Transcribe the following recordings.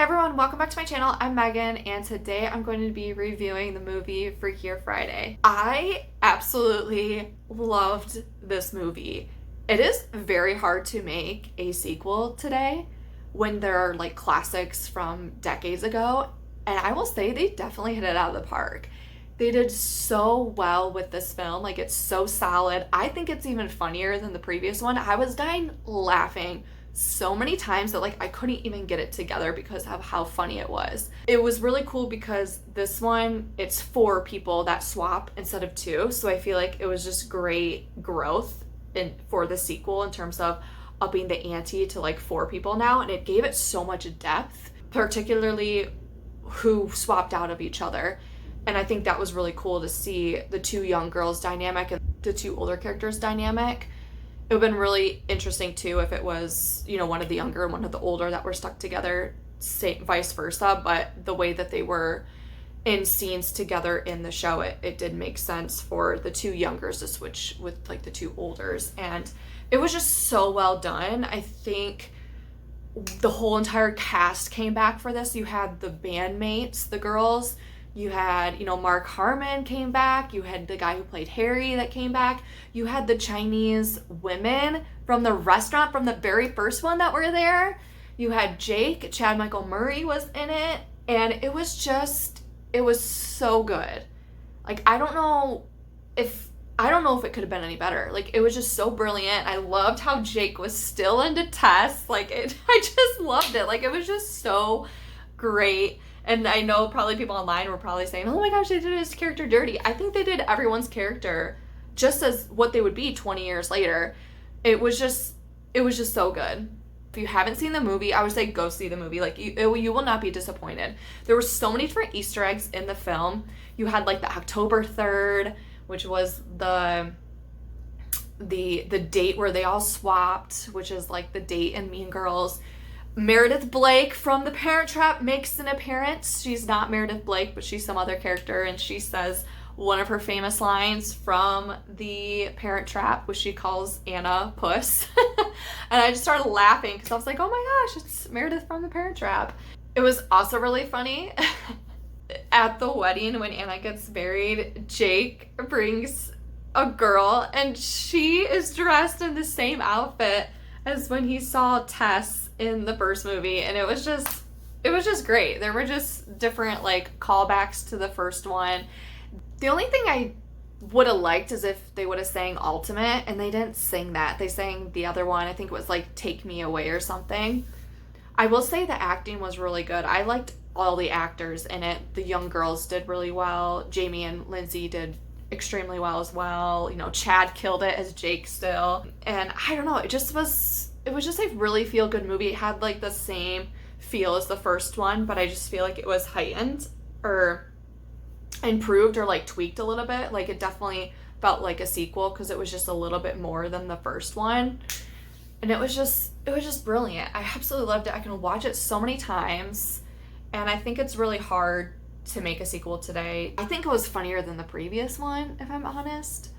Hey everyone, welcome back to my channel. I'm Megan, and today I'm going to be reviewing the movie Freakier Friday. I absolutely loved this movie. It is very hard to make a sequel today when there are like classics from decades ago, and I will say they definitely hit it out of the park. They did so well with this film. Like, it's so solid. I think it's even funnier than the previous one. I was dying laughing so many times that like I couldn't even get it together because of how funny it was. It was really cool because this one, it's 4 people that swap instead of 2. So I feel like it was just great growth for the sequel in terms of upping the ante to like 4 people now. And it gave it so much depth, particularly who swapped out of each other. And I think that was really cool to see the 2 young girls dynamic and the 2 older characters dynamic. It would have been really interesting too if it was, one of the younger and one of the older that were stuck together, vice versa. But the way that they were in scenes together in the show, it did make sense for the 2 youngers to switch with like the 2 olders. And it was just so well done. I think the whole entire cast came back for this. You had the bandmates, the girls. You had, Mark Harmon came back. You had the guy who played Harry that came back. You had the Chinese women from the restaurant from the very first one that were there. You had Jake, Chad Michael Murray was in it. And it was so good. Like, I don't know if it could have been any better. Like, it was just so brilliant. I loved how Jake was still into Tess. I just loved it. Like, it was just so great. And I know probably people online were probably saying, oh my gosh, they did his character dirty. I think they did everyone's character just as what they would be 20 years later. It was just so good. If you haven't seen the movie, I would say go see the movie. Like, you will not be disappointed. There were so many different Easter eggs in the film. You had like the October 3rd, which was the date where they all swapped, which is like the date in Mean Girls. Meredith Blake from The Parent Trap makes an appearance. She's not Meredith Blake, but she's some other character, and she says one of her famous lines from The Parent Trap, which she calls Anna Puss. And I just started laughing because I was like, oh my gosh, it's Meredith from The Parent Trap. It was also really funny. At the wedding, when Anna gets married, Jake brings a girl, and she is dressed in the same outfit as when he saw Tess in the first movie, and it was just great. There were just different like callbacks to the first one. The only thing I would have liked is if they would have sang Ultimate, and they didn't sing that. They sang the other one. I think it was like Take Me Away or something. I will say the acting was really good. I liked all the actors in it. The young girls did really well. Jamie and Lindsay did extremely well as well. Chad killed it as Jake still. And I don't know, it was just a really feel-good movie. It had like the same feel as the first one, but I just feel like it was heightened or improved or like tweaked a little bit. Like, it definitely felt like a sequel because it was just a little bit more than the first one. And it was just brilliant. I absolutely loved it. I can watch it so many times, and I think it's really hard to make a sequel today. I think it was funnier than the previous one, if I'm honest.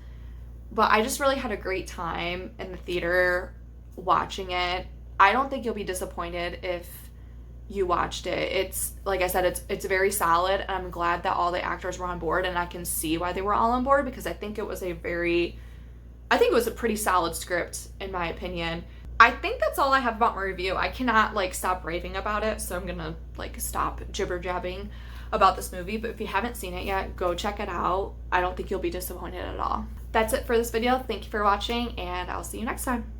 But I just really had a great time in the theater watching it. I don't think you'll be disappointed if you watched it. It's like I said, it's very solid, and I'm glad that all the actors were on board, and I can see why they were all on board because I think it was a pretty solid script in my opinion. I think that's all I have about my review. I cannot like stop raving about it, so I'm gonna like stop jibber jabbing about this movie. But if you haven't seen it yet, go check it out. I don't think you'll be disappointed at all. That's it for this video. Thank you for watching, and I'll see you next time.